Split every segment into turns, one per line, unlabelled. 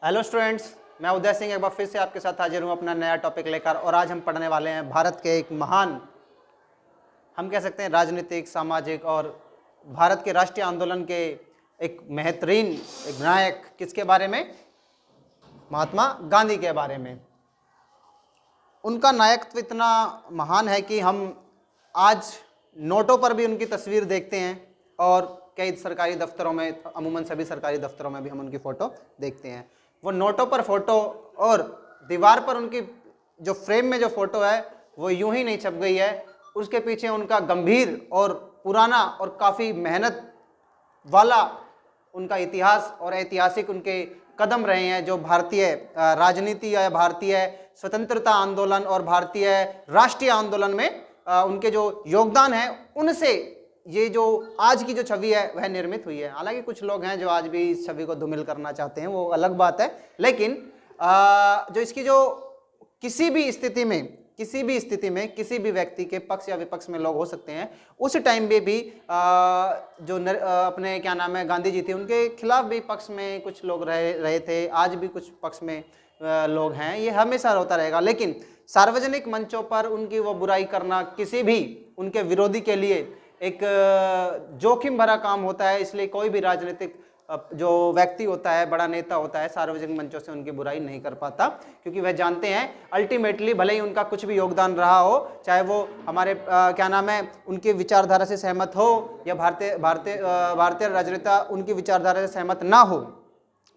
Hello students, मैं उदय सिंह एक बार फिर से आपके साथ हाजिर हूँ अपना नया टॉपिक लेकर। और आज हम पढ़ने वाले हैं भारत के एक महान, हम कह सकते हैं राजनीतिक, सामाजिक और भारत के राष्ट्रीय आंदोलन के एक बेहतरीन एक नायक, किसके बारे में? महात्मा गांधी के बारे में। उनका नायकत्व इतना महान है कि हम आज नोटों पर भी उनकी तस्वीर देखते हैं और कई सरकारी दफ्तरों में, अमूमन सभी सरकारी दफ्तरों में भी हम उनकी फ़ोटो देखते हैं। वो नोटों पर फ़ोटो और दीवार पर उनकी जो फ्रेम में जो फ़ोटो है वो यूं ही नहीं छप गई है, उसके पीछे उनका गंभीर और पुराना और काफ़ी मेहनत वाला उनका इतिहास और ऐतिहासिक उनके कदम रहे हैं, जो भारतीय राजनीति या भारतीय स्वतंत्रता आंदोलन और भारतीय राष्ट्रीय आंदोलन में उनके जो योगदान है, उनसे ये जो आज की जो छवि है वह निर्मित हुई है। हालांकि कुछ लोग हैं जो आज भी इस छवि को धूमिल करना चाहते हैं, वो अलग बात है, लेकिन जो इसकी जो किसी भी स्थिति में किसी भी व्यक्ति के पक्ष या विपक्ष में लोग हो सकते हैं, उस टाइम में भी जो अपने क्या नाम है गांधी जी थे, उनके खिलाफ भी पक्ष में कुछ लोग रहे थे, आज भी कुछ पक्ष में लोग हैं, ये हमेशा होता रहेगा। लेकिन सार्वजनिक मंचों पर उनकी वो बुराई करना किसी भी उनके विरोधी के लिए एक जोखिम भरा काम होता है। इसलिए कोई भी राजनीतिक जो व्यक्ति होता है, बड़ा नेता होता है, सार्वजनिक मंचों से उनकी बुराई नहीं कर पाता, क्योंकि वह जानते हैं अल्टीमेटली भले ही उनका कुछ भी योगदान रहा हो, चाहे वो हमारे क्या नाम है उनकी विचारधारा से सहमत हो या भारतीय राजनेता उनकी विचारधारा से सहमत ना हो,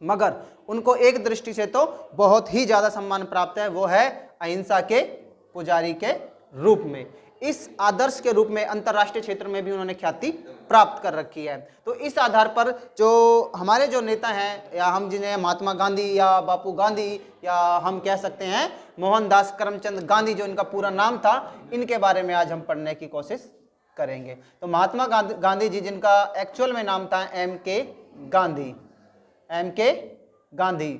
मगर उनको एक दृष्टि से तो बहुत ही ज़्यादा सम्मान प्राप्त है, वो है अहिंसा के पुजारी के रूप में। इस आदर्श के रूप में अंतर्राष्ट्रीय क्षेत्र में भी उन्होंने ख्याति प्राप्त कर रखी है। तो इस आधार पर जो हमारे जो नेता हैं, या हम जिन्हें महात्मा गांधी या बापू गांधी या हम कह सकते हैं मोहनदास करमचंद गांधी, जो इनका पूरा नाम था, इनके बारे में आज हम पढ़ने की कोशिश करेंगे। तो महात्मा गांधी जी, जिनका एक्चुअल में नाम था M.K. गांधी, M.K. गांधी,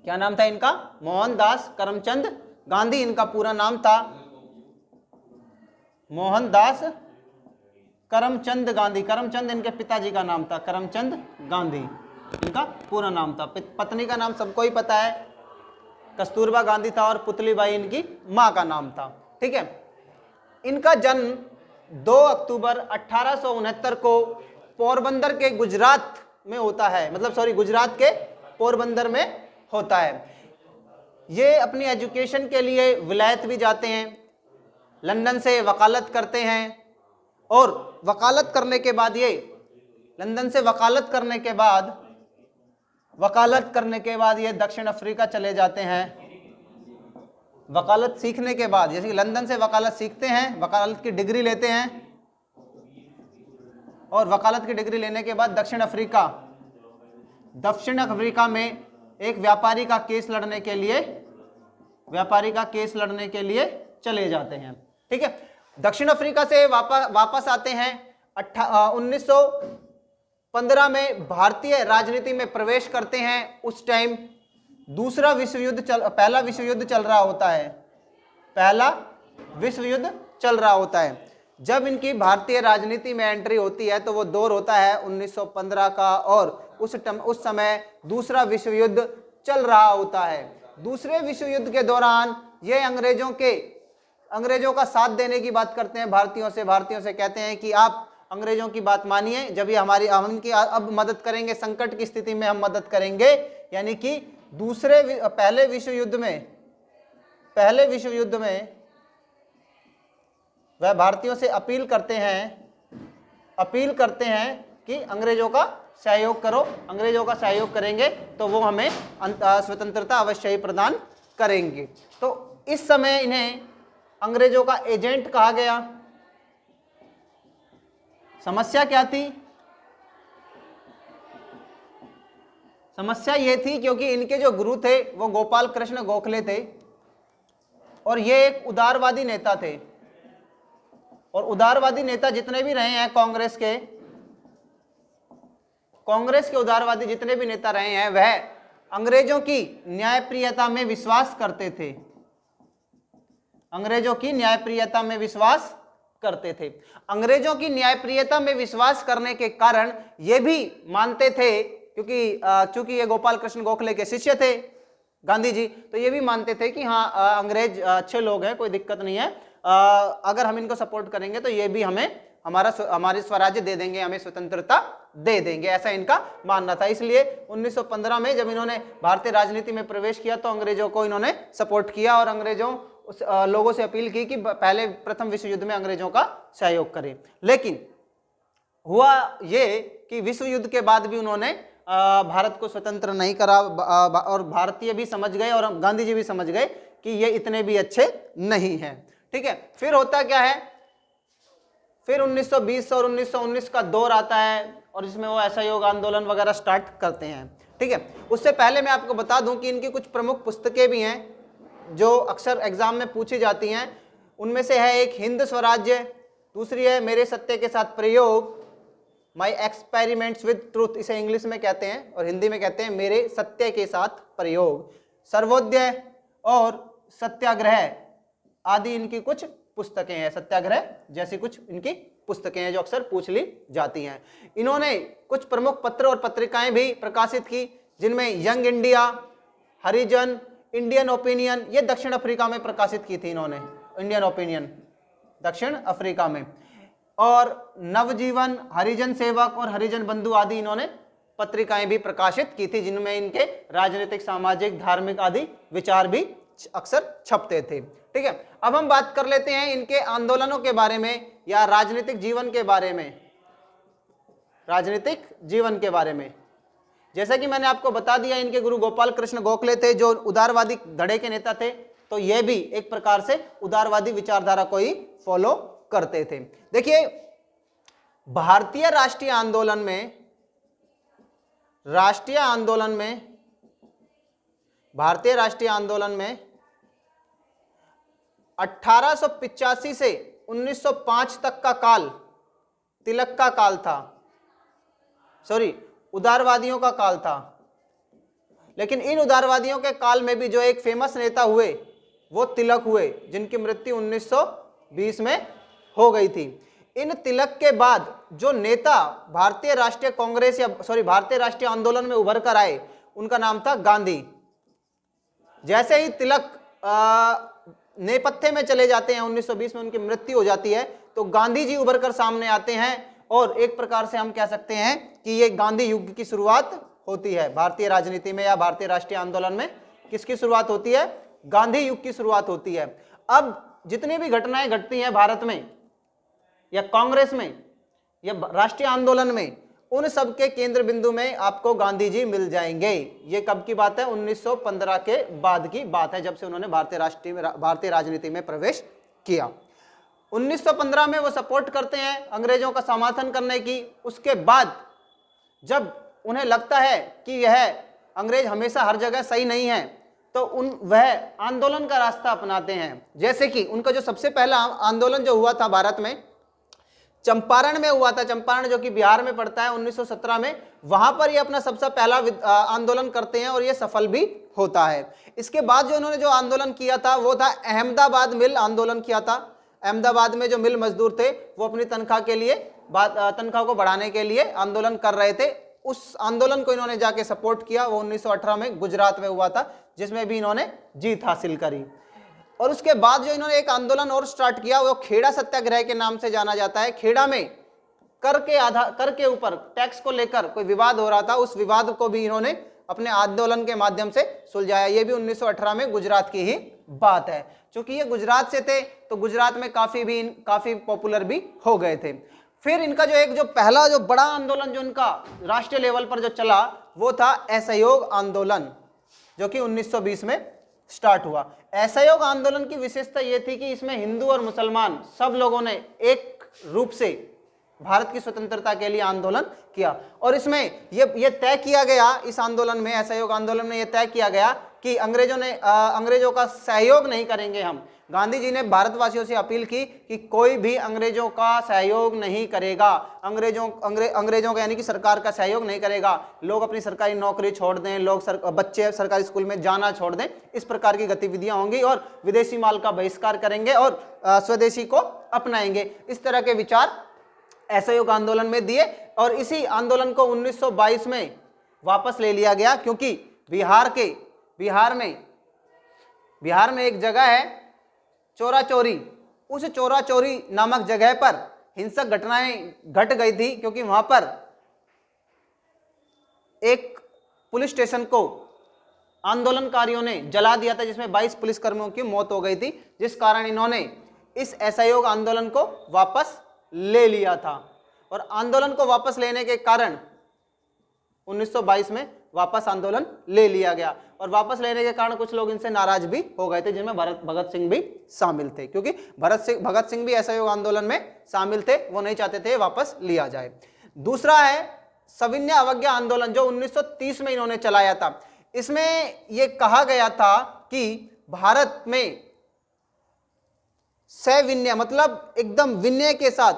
क्या नाम था इनका? मोहनदास करमचंद गांधी इनका पूरा नाम था। मोहनदास करमचंद गांधी, करमचंद इनके पिताजी का नाम था, करमचंद गांधी इनका पूरा नाम था। पत्नी का नाम सबको ही पता है, कस्तूरबा गांधी था, और पुतलीबाई इनकी मां का नाम था। ठीक है। इनका जन्म 2 अक्टूबर 1869 को पोरबंदर के गुजरात में होता है, गुजरात के पोरबंदर में होता है। ये अपनी एजुकेशन के लिए विलायत भी जाते हैं, लंदन से वकालत करते हैं, और वकालत करने के बाद ये लंदन से वकालत करने के बाद ये दक्षिण अफ्रीका चले जाते हैं। वकालत सीखने के बाद, जैसे कि लंदन से वकालत सीखते हैं, वकालत की डिग्री लेते हैं, और वकालत की डिग्री लेने के बाद दक्षिण अफ्रीका में एक व्यापारी का केस लड़ने के लिए चले जाते हैं। ठीक है। दक्षिण अफ्रीका से वापस आते हैं। 1915 में भारतीय राजनीति में प्रवेश करते हैं। उस टाइम पहला विश्व युद्ध चल रहा होता है। जब इनकी भारतीय राजनीति में एंट्री होती है तो वो दौर होता है 1915 का, और उस समय दूसरा विश्व युद्ध चल रहा होता है। दूसरे विश्व युद्ध के दौरान ये अंग्रेजों का साथ देने की बात करते हैं भारतीयों से कहते हैं कि आप अंग्रेजों की बात मानिए, जब ये हम इनकी अब मदद करेंगे, संकट की स्थिति में हम मदद करेंगे। यानी कि पहले विश्व युद्ध में वह भारतीयों से अपील करते हैं कि अंग्रेजों का सहयोग करो, अंग्रेजों का सहयोग करेंगे तो वो हमें स्वतंत्रता अवश्य ही प्रदान करेंगे। तो इस समय इन्हें अंग्रेजों का एजेंट कहा गया। समस्या क्या थी? समस्या ये थी क्योंकि इनके जो गुरु थे वो गोपाल कृष्ण गोखले थे, और ये एक उदारवादी नेता थे। और उदारवादी नेता जितने भी रहे हैं कांग्रेस के उदारवादी जितने भी नेता रहे हैं, वह अंग्रेजों की न्यायप्रियता में विश्वास करते थे। अंग्रेजों की न्यायप्रियता में विश्वास करते थे। अंग्रेजों की न्यायप्रियता में विश्वास करने के कारण ये भी मानते थे, क्योंकि चूंकि ये गोपाल कृष्ण गोखले के शिष्य थे गांधी जी, तो ये भी मानते थे कि हाँ अंग्रेज अच्छे लोग हैं, कोई दिक्कत नहीं है, अगर हम इनको सपोर्ट करेंगे तो ये भी हमें हमारी स्वराज्य दे देंगे, हमें स्वतंत्रता दे देंगे, ऐसा इनका मानना था। इसलिए 1915 में जब इन्होंने भारतीय राजनीति में प्रवेश किया तो अंग्रेजों को इन्होंने सपोर्ट किया और अंग्रेजों लोगों से अपील की कि पहले प्रथम विश्व युद्ध में अंग्रेजों का सहयोग करें। लेकिन हुआ ये कि विश्व युद्ध के बाद भी उन्होंने भारत को स्वतंत्र नहीं करा और भारतीय भी समझ गए और गांधी जी भी समझ गए कि ये इतने भी अच्छे नहीं हैं। ठीक है, फिर होता क्या है, फिर 1920 और 1919 का दौर आता है और इसमें वो असहयोग आंदोलन वगैरह स्टार्ट करते हैं। ठीक है, उससे पहले मैं आपको बता दूं कि इनकी कुछ प्रमुख पुस्तकें भी हैं जो अक्सर एग्जाम में पूछी जाती हैं। उनमें से है एक हिंद स्वराज्य, दूसरी है मेरे सत्य के साथ प्रयोग, माई एक्सपेरिमेंट्स विद ट्रूथ, इसे इंग्लिश में कहते हैं और हिंदी में कहते हैं मेरे सत्य के साथ प्रयोग, सर्वोदय और सत्याग्रह आदि इनकी कुछ पुस्तकें हैं। सत्याग्रह जैसी कुछ इनकी पुस्तकें हैं जो अक्सर पूछ ली जाती हैं। इन्होंने कुछ प्रमुख पत्र और पत्रिकाएं भी प्रकाशित की, जिनमें यंग इंडिया, हरिजन, इंडियन ओपिनियन, ये दक्षिण अफ्रीका में प्रकाशित की थी इन्होंने, इंडियन ओपिनियन दक्षिण अफ्रीका में, और नवजीवन, हरिजन सेवक और हरिजन बंधु आदि इन्होंने पत्रिकाएं भी प्रकाशित की थी, जिनमें इनके राजनीतिक, सामाजिक, धार्मिक आदि विचार भी अक्सर छपते थे। ठीक है, अब हम बात कर लेते हैं इनके आंदोलनों के बारे में या राजनीतिक जीवन के बारे में। राजनीतिक जीवन के बारे में जैसा कि मैंने आपको बता दिया, इनके गुरु गोपाल कृष्ण गोखले थे जो उदारवादी धड़े के नेता थे, तो ये भी एक प्रकार से उदारवादी विचारधारा को ही फॉलो करते थे। देखिए, भारतीय राष्ट्रीय आंदोलन में 1885 से 1905 तक का काल तिलक का काल था, उदारवादियों का काल था। लेकिन इन उदारवादियों के काल में भी जो एक फेमस नेता हुए वो तिलक हुए, जिनकी मृत्यु 1920 में हो गई थी। इन तिलक के बाद जो नेता भारतीय राष्ट्रीय कांग्रेस भारतीय राष्ट्रीय आंदोलन में उभर कर आए, उनका नाम था गांधी। जैसे ही तिलक नेपथ्य में चले जाते हैं, 1920 में उनकी मृत्यु हो जाती है, तो गांधी जी उभर कर सामने आते हैं और एक प्रकार से हम कह सकते हैं कि ये गांधी युग की शुरुआत होती है भारतीय राजनीति में या भारतीय राष्ट्रीय आंदोलन में। किसकी शुरुआत होती है? गांधी युग की शुरुआत होती है। अब जितनी भी घटनाएं घटती हैं भारत में या कांग्रेस में या राष्ट्रीय आंदोलन में, उन सब के केंद्र बिंदु में आपको गांधी जी मिल जाएंगे। ये कब की बात है? 1915 के बाद की बात है, जब से उन्होंने भारतीय राजनीति में प्रवेश किया। 1915 में वो सपोर्ट करते हैं अंग्रेजों का समर्थन करने की। उसके बाद जब उन्हें लगता है कि यह अंग्रेज हमेशा हर जगह सही नहीं है, तो वह आंदोलन का रास्ता अपनाते हैं। जैसे कि उनका जो सबसे पहला आंदोलन जो हुआ था भारत में, चंपारण में हुआ था। चंपारण जो कि बिहार में पड़ता है, 1917 में, वहां पर ये अपना सबसे पहला आंदोलन करते हैं और ये सफल भी होता है। इसके बाद जो उन्होंने जो आंदोलन किया था वो था अहमदाबाद मिल आंदोलन किया था। अहमदाबाद में जो मिल मजदूर थे वो अपनी तनख्वाह के लिए तनख्वाह को बढ़ाने के लिए आंदोलन कर रहे थे। उस आंदोलन को इन्होंने जाके सपोर्ट किया। वो 1918 में गुजरात में हुआ था, जिसमें भी इन्होंने जीत हासिल करी। और उसके बाद जो इन्होंने एक आंदोलन और स्टार्ट किया, वो खेड़ा सत्याग्रह के नाम से जाना जाता है। खेड़ा में कर के ऊपर टैक्स को लेकर कोई विवाद हो रहा था, उस विवाद को भी इन्होंने अपने आंदोलन के माध्यम से सुलझाया। ये भी 1918 में गुजरात की ही बात है। चूंकि ये गुजरात से थे तो गुजरात में काफी पॉपुलर भी हो गए थे। फिर इनका जो पहला जो बड़ा आंदोलन जो इनका राष्ट्रीय लेवल पर जो चला, वो था असहयोग आंदोलन, जो कि 1920 में स्टार्ट हुआ। असहयोग आंदोलन की विशेषता यह थी कि इसमें हिंदू और मुसलमान सब लोगों ने एक रूप से भारत की स्वतंत्रता के लिए आंदोलन किया। और इसमें यह तय किया गया, इस आंदोलन में, असहयोग आंदोलन में यह तय किया गया कि अंग्रेजों का सहयोग नहीं करेंगे हम, गांधी जी ने भारतवासियों से अपील की कि कोई भी अंग्रेजों का सहयोग नहीं करेगा, अंग्रेजों का यानी कि सरकार का सहयोग नहीं करेगा, लोग अपनी सरकारी नौकरी छोड़ दें, लोग बच्चे सरकारी स्कूल में जाना छोड़ दें, इस प्रकार की गतिविधियां होंगी और विदेशी माल का बहिष्कार करेंगे और स्वदेशी को अपनाएंगे। इस तरह के विचार असहयोग आंदोलन में दिए और इसी आंदोलन को 1922 में वापस ले लिया गया, क्योंकि बिहार में एक जगह है चोरा चोरी, उस चोरा चोरी नामक जगह पर हिंसक घटनाएं घट गई थी, क्योंकि वहां पर एक पुलिस स्टेशन को आंदोलनकारियों ने जला दिया था, जिसमें 22 पुलिसकर्मियों की मौत हो गई थी, जिस कारण इन्होंने इस असहयोग आंदोलन को वापस ले लिया था। और आंदोलन को वापस लेने के कारण 1922 में वापस आंदोलन ले लिया गया और वापस लेने के कारण कुछ लोग इनसे नाराज भी हो गए थे, जिनमें भगत सिंह भी शामिल थे, क्योंकि भगत सिंह भी असहयोग आंदोलन में शामिल थे, वो नहीं चाहते थे वापस लिया जाए। दूसरा है सविनय अवज्ञा आंदोलन, जो 1930 में इन्होंने चलाया था। इसमें यह कहा गया था कि भारत में सविनय मतलब एकदम विनय के साथ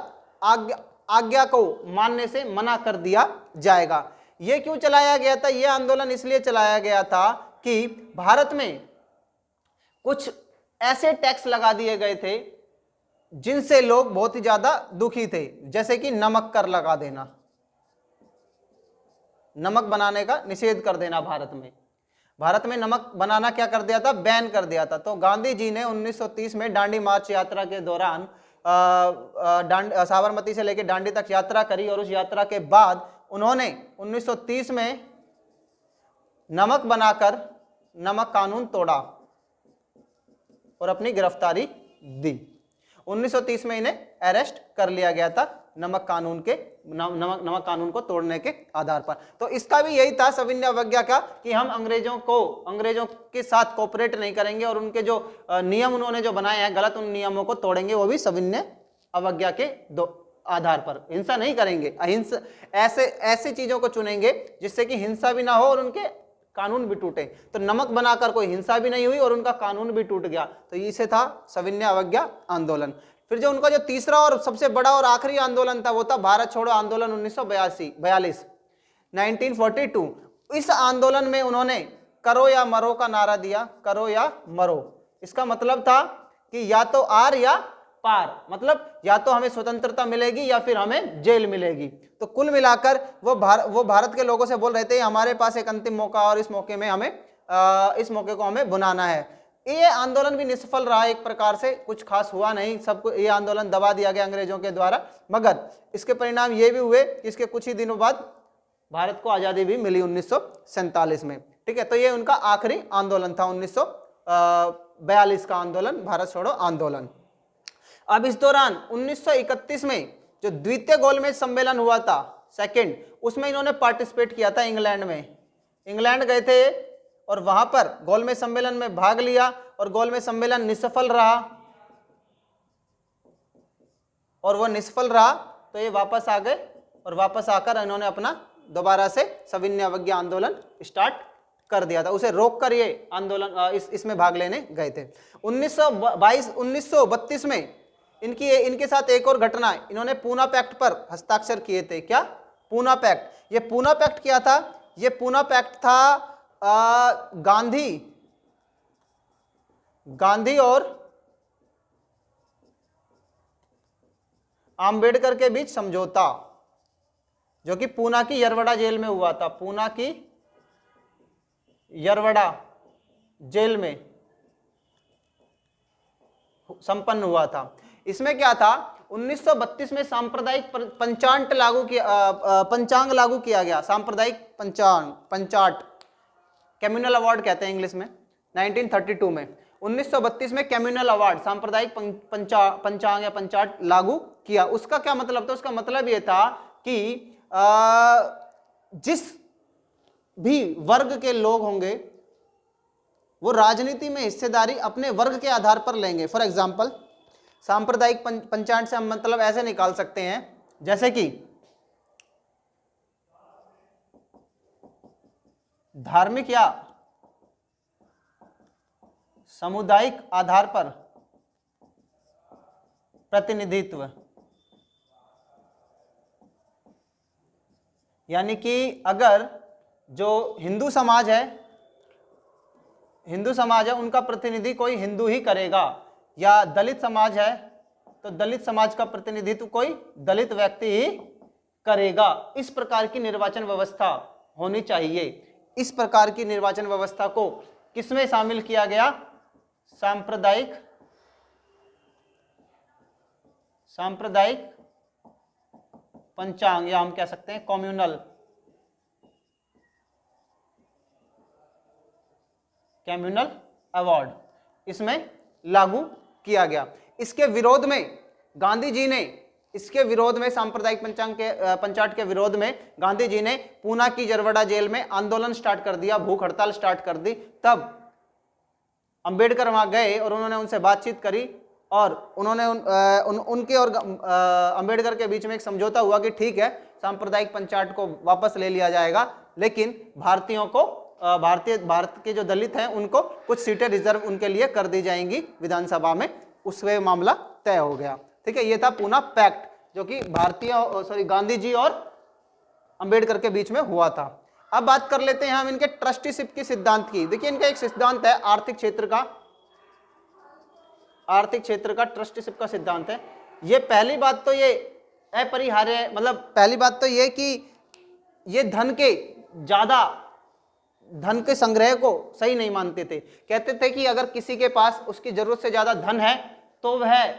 आज्ञा को मानने से मना कर दिया जाएगा। यह क्यों चलाया गया था? यह आंदोलन इसलिए चलाया गया था कि भारत में कुछ ऐसे टैक्स लगा दिए गए थे जिनसे लोग बहुत ही ज्यादा दुखी थे, जैसे कि नमक कर लगा देना, नमक बनाने का निषेध कर देना। भारत में नमक बनाना क्या कर दिया था? बैन कर दिया था। तो गांधी जी ने 1930 में दांडी मार्च यात्रा के दौरान साबरमती से लेकर दांडी तक यात्रा करी और उस यात्रा के बाद उन्होंने 1930 में नमक बनाकर नमक कानून तोड़ा और अपनी गिरफ्तारी दी। 1930 में इन्हें अरेस्ट कर लिया गया था नमक कानून को तोड़ने के आधार पर। तो इसका भी यही था सविनय अवज्ञा का, कि हम अंग्रेजों के साथ कोऑपरेट नहीं करेंगे और उनके जो नियम उन्होंने जो बनाए हैं गलत, उन नियमों को तोड़ेंगे, वो भी सविनय अवज्ञा के आधार पर। हिंसा नहीं करेंगे, अहिंसा, ऐसे चीजों को चुनेंगे जिससे कि हिंसा भी ना हो और उनके कानून भी टूटे। तो नमक बनाकर कोई हिंसा भी नहीं हुई और उनका कानून भी टूट गया, तो इसे था सविनय अवज्ञा आंदोलन। फिर जो उनका जो तीसरा और सबसे बड़ा और आखिरी आंदोलन था वो था भारत छोड़ो आंदोलन 1942। इस आंदोलन में उन्होंने करो या मरो का नारा दिया, करो या मरो। इसका मतलब था कि या तो आर या पार, मतलब या तो हमें स्वतंत्रता मिलेगी या फिर हमें जेल मिलेगी। तो कुल मिलाकर वो भारत के लोगों से बोल रहे थे हमारे पास एक अंतिम मौका और इस मौके को हमें बुनाना है। ये आंदोलन भी निष्फल रहा, एक प्रकार से कुछ खास हुआ नहीं, सबको ये आंदोलन दबा दिया गया अंग्रेजों के द्वारा। मगर इसके परिणाम ये भी हुए कि इसके कुछ ही दिनों बाद भारत को आज़ादी भी मिली 1947 में। ठीक है, तो ये उनका आखिरी आंदोलन था 1942 का आंदोलन, भारत छोड़ो आंदोलन। अब इस दौरान 1931 में जो द्वितीय गोलमेज सम्मेलन हुआ था, सेकंड, उसमें इन्होंने पार्टिसिपेट किया था इंग्लैंड में। इंग्लैंड गए थे और वहां पर गोलमेज सम्मेलन में भाग लिया और गोलमेज सम्मेलन निष्फल रहा और वो निष्फल रहा, तो ये वापस आ गए और वापस आकर इन्होंने अपना दोबारा से सविनय अवज्ञा आंदोलन स्टार्ट कर दिया था। उसे रोककर ये आंदोलन इसमें भाग लेने गए थे। 1932 में इनके साथ एक और घटना, इन्होंने पूना पैक्ट पर हस्ताक्षर किए थे। क्या? पूना पैक्ट। ये पूना पैक्ट क्या था? ये पूना पैक्ट था गांधी और आम्बेडकर के बीच समझौता, जो कि पूना की यरवड़ा जेल में हुआ था। पूना की यरवड़ा जेल में संपन्न हुआ था। इसमें क्या था? 1932 में सांप्रदायिक पंचांग लागू किया गया। सांप्रदायिक पंचाट, कम्युनल अवार्ड कहते हैं इंग्लिश में। 1932 में 1932 में कम्युनल अवार्ड, सांप्रदायिक पंचांग या पंचाट लागू किया। उसका क्या मतलब था? उसका मतलब यह था कि जिस भी वर्ग के लोग होंगे वो राजनीति में हिस्सेदारी अपने वर्ग के आधार पर लेंगे। फॉर एग्जाम्पल, सांप्रदायिक पंचायत से हम मतलब ऐसे निकाल सकते हैं जैसे कि धार्मिक या सामुदायिक आधार पर प्रतिनिधित्व, यानी कि अगर जो हिंदू समाज है उनका प्रतिनिधि कोई हिंदू ही करेगा, या दलित समाज है तो दलित समाज का प्रतिनिधित्व कोई दलित व्यक्ति ही करेगा। इस प्रकार की निर्वाचन व्यवस्था होनी चाहिए। इस प्रकार की निर्वाचन व्यवस्था को किसमें शामिल किया गया? सांप्रदायिक पंचांग, या हम कह सकते हैं कम्युनल अवार्ड, इसमें लागू किया गया। इसके विरोध में गांधी जी ने, सांप्रदायिक पंचाट के विरोध में गांधी जी ने पूना की जरवड़ा जेल में आंदोलन स्टार्ट कर दिया, भूख हड़ताल स्टार्ट कर दी। तब अंबेडकर वहां गए और उन्होंने उनसे बातचीत करी, और उन्होंने उनके और अंबेडकर के बीच में एक समझौता हुआ कि ठीक है, सांप्रदायिक पंचाट को वापस ले लिया जाएगा, लेकिन भारतीयों को, भारत के जो दलित हैं उनको कुछ सीटें रिजर्व उनके लिए कर दी जाएंगी विधानसभा में। उसमें मामला तय हो गया। ठीक है, ये था पूना पैक्ट, जो कि गांधी जी और अंबेडकर के बीच में हुआ था। अब बात कर लेते हैं हम इनके ट्रस्टीशिप के सिद्धांत की। देखिए, इनका एक सिद्धांत है आर्थिक क्षेत्र का ट्रस्टीशिप का सिद्धांत है। ये पहली बात तो ये अपरिहार्य है, मतलब पहली बात तो ये कि ये धन के संग्रह को सही नहीं मानते थे। कहते थे कि अगर किसी के पास उसकी जरूरत से ज्यादा धन है तो वह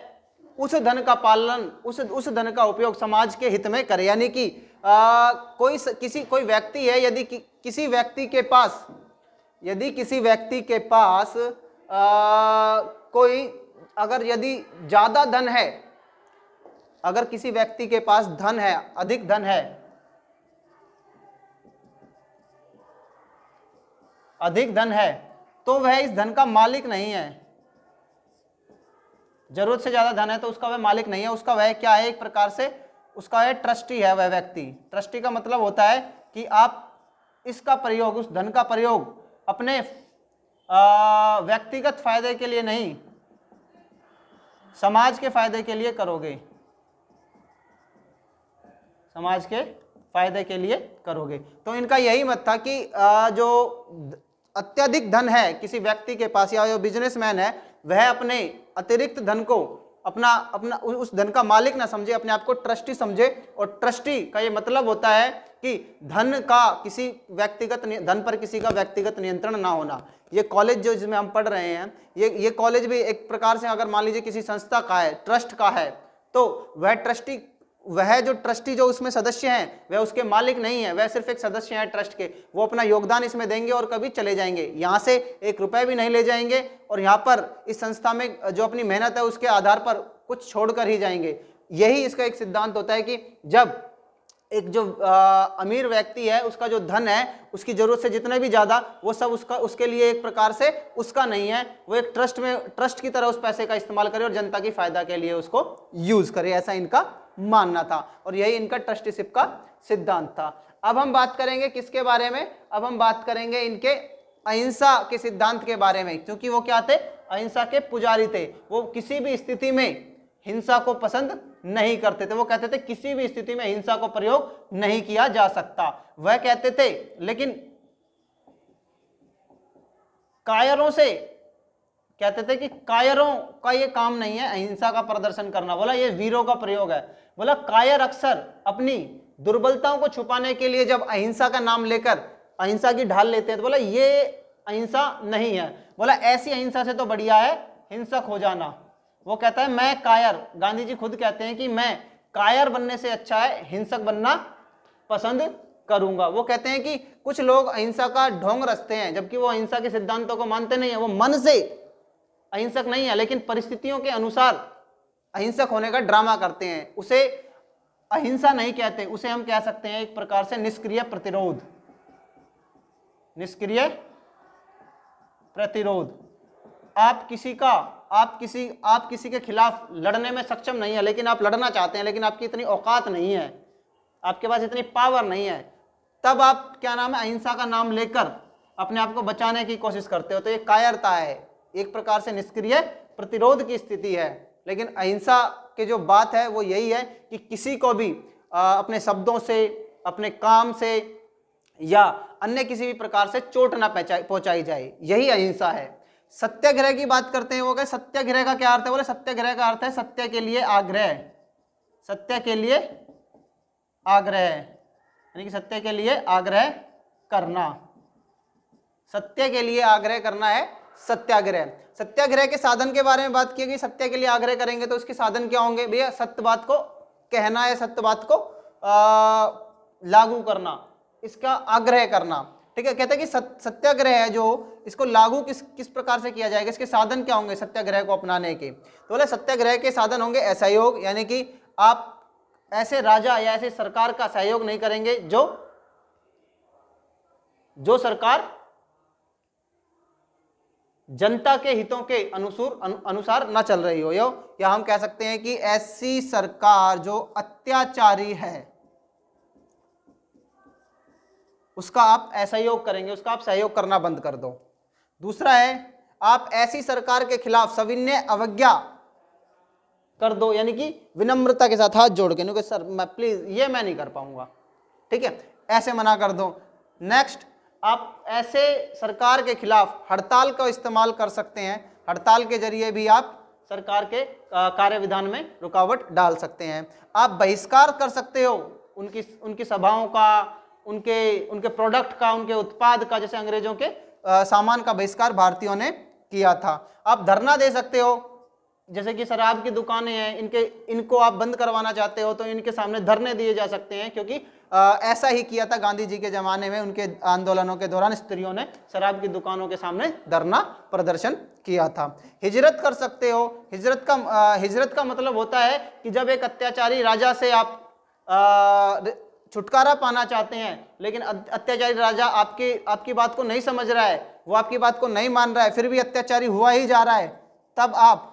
उस धन का पालन, उस धन का उपयोग समाज के हित में करे। यानी कि कोई व्यक्ति है, यदि किसी व्यक्ति के पास यदि ज्यादा धन है, अगर किसी व्यक्ति के पास धन है, अधिक धन है तो वह इस धन का मालिक नहीं है। जरूरत से ज्यादा धन है तो उसका वह मालिक नहीं है, उसका वह क्या है? एक प्रकार से उसका वह ट्रस्टी है। वह व्यक्ति, ट्रस्टी का मतलब होता है कि आप इसका प्रयोग, उस धन का प्रयोग अपने व्यक्तिगत फायदे के लिए नहीं, समाज के फायदे के लिए करोगे, समाज के फायदे के लिए करोगे। तो इनका यही मत था कि जो अत्यधिक धन है किसी व्यक्ति के पास, या जो बिजनेसमैन है, वह अपने अतिरिक्त धन को अपना उस धन का मालिक ना समझे, अपने आप को ट्रस्टी समझे। और ट्रस्टी का ये मतलब होता है कि धन पर किसी का व्यक्तिगत नियंत्रण ना होना। ये कॉलेज जो जिसमें हम पढ़ रहे हैं, ये कॉलेज भी एक प्रकार से, अगर मान लीजिए किसी संस्था का है, ट्रस्ट का है, तो वह जो ट्रस्टी जो उसमें सदस्य हैं, वह उसके मालिक नहीं है, वह सिर्फ एक सदस्य हैं ट्रस्ट के। वो अपना योगदान इसमें देंगे और कभी चले जाएंगे, यहाँ से एक रुपए भी नहीं ले जाएंगे, और यहाँ पर इस संस्था में जो अपनी मेहनत है उसके आधार पर कुछ छोड़कर ही जाएंगे। यही इसका एक सिद्धांत होता है कि जब एक जो अमीर व्यक्ति है, उसका जो धन है, उसकी जरूरत से जितने भी ज्यादा, वो सब उसके लिए एक प्रकार से उसका नहीं है, वो एक ट्रस्ट की तरह उस पैसे का इस्तेमाल करे और जनता की फायदा के लिए उसको यूज करे, ऐसा इनका मानना था। और यही इनका ट्रस्टीशिप का सिद्धांत था। अब हम बात करेंगे किसके बारे में? अब हम बात करेंगे इनके अहिंसा के सिद्धांत के बारे में, क्योंकि वो क्या थे? अहिंसा के पुजारी थे। वो किसी भी स्थिति में हिंसा को पसंद नहीं करते थे। वो कहते थे किसी भी स्थिति में हिंसा को प्रयोग नहीं किया जा सकता। वह कहते थे, लेकिन कायरों से कहते थे कि कायरों का ये काम नहीं है अहिंसा का प्रदर्शन करना। बोला ये वीरों का प्रयोग है। बोला कायर अक्सर अपनी दुर्बलताओं को छुपाने के लिए जब अहिंसा का नाम लेकर अहिंसा की ढाल लेते हैं, तो बोला ये अहिंसा नहीं है। बोला ऐसी अहिंसा से तो बढ़िया है हिंसक हो जाना। वो कहता है मैं कायर, गांधी जी खुद कहते हैं कि मैं कायर बनने से अच्छा है हिंसक बनना पसंद करूंगा। वो कहते हैं कि कुछ लोग अहिंसा का ढोंग रचते हैं, जबकि वो अहिंसा के सिद्धांतों को मानते नहीं है। वो मन से अहिंसक नहीं है, लेकिन परिस्थितियों के अनुसार अहिंसक होने का ड्रामा करते हैं। उसे अहिंसा नहीं कहते, उसे हम कह सकते हैं एक प्रकार से निष्क्रिय प्रतिरोध। निष्क्रिय प्रतिरोध। आप किसी के खिलाफ लड़ने में सक्षम नहीं है, लेकिन आप लड़ना चाहते हैं, लेकिन आपकी इतनी औकात नहीं है, आपके पास इतनी पावर नहीं है, तब आप क्या नाम है अहिंसा का नाम लेकर अपने आप को बचाने की कोशिश करते हो। तो ये कायरता है, एक प्रकार से निष्क्रिय प्रतिरोध की स्थिति है। लेकिन अहिंसा की जो बात है वो यही है कि किसी को भी अपने शब्दों से, अपने काम से या अन्य किसी भी प्रकार से चोट ना पहुंचाई जाए, यही अहिंसा है। सत्याग्रह की बात करते हैं, वो कहे सत्याग्रह का क्या अर्थ है, बोले सत्याग्रह का अर्थ है सत्य के लिए आग्रह, सत्य के लिए आग्रह, यानी कि सत्य के लिए आग्रह करना, सत्य के लिए आग्रह करना है सत्याग्रह। सत्याग्रह के साधन के बारे में बात की गई, सत्य के लिए आग्रह करेंगे तो उसके साधन क्या होंगे भैया, सत्य बात को कहना है, सत्य बात को लागू करना, इसका आग्रह करना, ठीक है। कहते हैं कि सत्याग्रह है जो, इसको लागू किस प्रकार से किया जाएगा, इसके साधन क्या होंगे सत्याग्रह को अपनाने के, तो बोले सत्याग्रह के साधन होंगे असहयोग, यानी कि आप ऐसे राजा या ऐसे सरकार का सहयोग नहीं करेंगे जो सरकार जनता के हितों के अनुसार न चल रही हो, या हम कह सकते हैं कि ऐसी सरकार जो अत्याचारी है उसका आप असहयोग करेंगे, उसका आप सहयोग करना बंद कर दो। दूसरा है आप ऐसी सरकार के खिलाफ सविनय अवज्ञा कर दो, यानी कि विनम्रता के साथ हाथ जोड़ के, क्योंकि सर मैं प्लीज ये मैं नहीं कर पाऊंगा, ठीक है, ऐसे मना कर दो। नेक्स्ट, आप ऐसे सरकार के खिलाफ हड़ताल का इस्तेमाल कर सकते हैं, हड़ताल के जरिए भी आप सरकार के कार्य विधान में रुकावट डाल सकते हैं। आप बहिष्कार कर सकते हो उनकी सभाओं का, उनके प्रोडक्ट का, उनके उत्पाद का, जैसे अंग्रेजों के सामान का बहिष्कार भारतीयों ने किया था। आप धरना दे सकते हो, जैसे कि शराब की दुकानें हैं, इनको आप बंद करवाना चाहते हो तो इनके सामने धरने दिए जा सकते हैं, क्योंकि ऐसा ही किया था गांधी जी के ज़माने में, उनके आंदोलनों के दौरान स्त्रियों ने शराब की दुकानों के सामने धरना प्रदर्शन किया था। हिजरत कर सकते हो, हिजरत का मतलब होता है कि जब एक अत्याचारी राजा से आप छुटकारा पाना चाहते हैं, लेकिन अत्याचारी राजा आपकी बात को नहीं समझ रहा है, वो आपकी बात को नहीं मान रहा है, फिर भी अत्याचारी हुआ ही जा रहा है, तब आप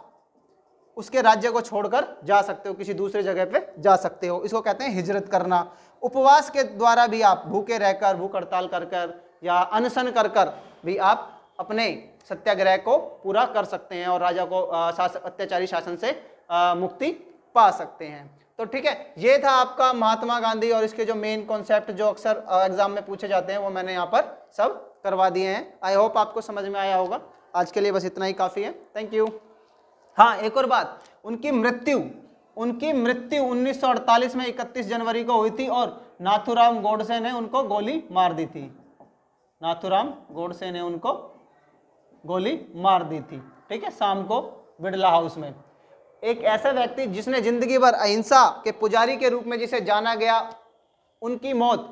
उसके राज्य को छोड़कर जा सकते हो, किसी दूसरे जगह पे जा सकते हो, इसको कहते हैं हिजरत करना। उपवास के द्वारा भी आप भूखे रहकर, भूख हड़ताल कर या अनशन कर भी आप अपने सत्याग्रह को पूरा कर सकते हैं और राजा को अत्याचारी शासन से मुक्ति पा सकते हैं। तो ठीक है, ये था आपका महात्मा गांधी और इसके जो मेन कॉन्सेप्ट जो अक्सर एग्जाम में पूछे जाते हैं वो मैंने यहाँ पर सब करवा दिए हैं। आई होप आपको समझ में आया होगा। आज के लिए बस इतना ही काफ़ी है। Thank you. हाँ, एक और बात, उनकी मृत्यु 1948 में 31 जनवरी को हुई थी और नाथूराम गोडसे ने उनको गोली मार दी थी। नाथूराम गोडसे ने उनको गोली मार दी थी, ठीक है, शाम को बिड़ला हाउस में। एक ऐसा व्यक्ति जिसने जिंदगी भर अहिंसा के पुजारी के रूप में जिसे जाना गया, उनकी मौत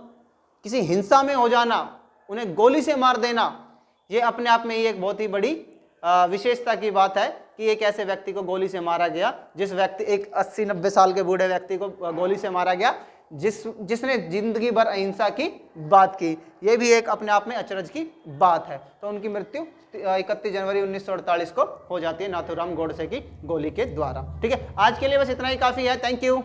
किसी हिंसा में हो जाना, उन्हें गोली से मार देना, ये अपने आप में ही एक बहुत ही बड़ी विशेषता की बात है कि एक ऐसे व्यक्ति को गोली से मारा गया, एक 80-90 साल के बूढ़े व्यक्ति को गोली से मारा गया जिसने जिंदगी भर अहिंसा की बात की। ये भी एक अपने आप में अचरज की बात है। तो उनकी मृत्यु 31 जनवरी 1948 को हो जाती है नाथूराम गोडसे की गोली के द्वारा। ठीक है, आज के लिए बस इतना ही काफ़ी है। Thank you.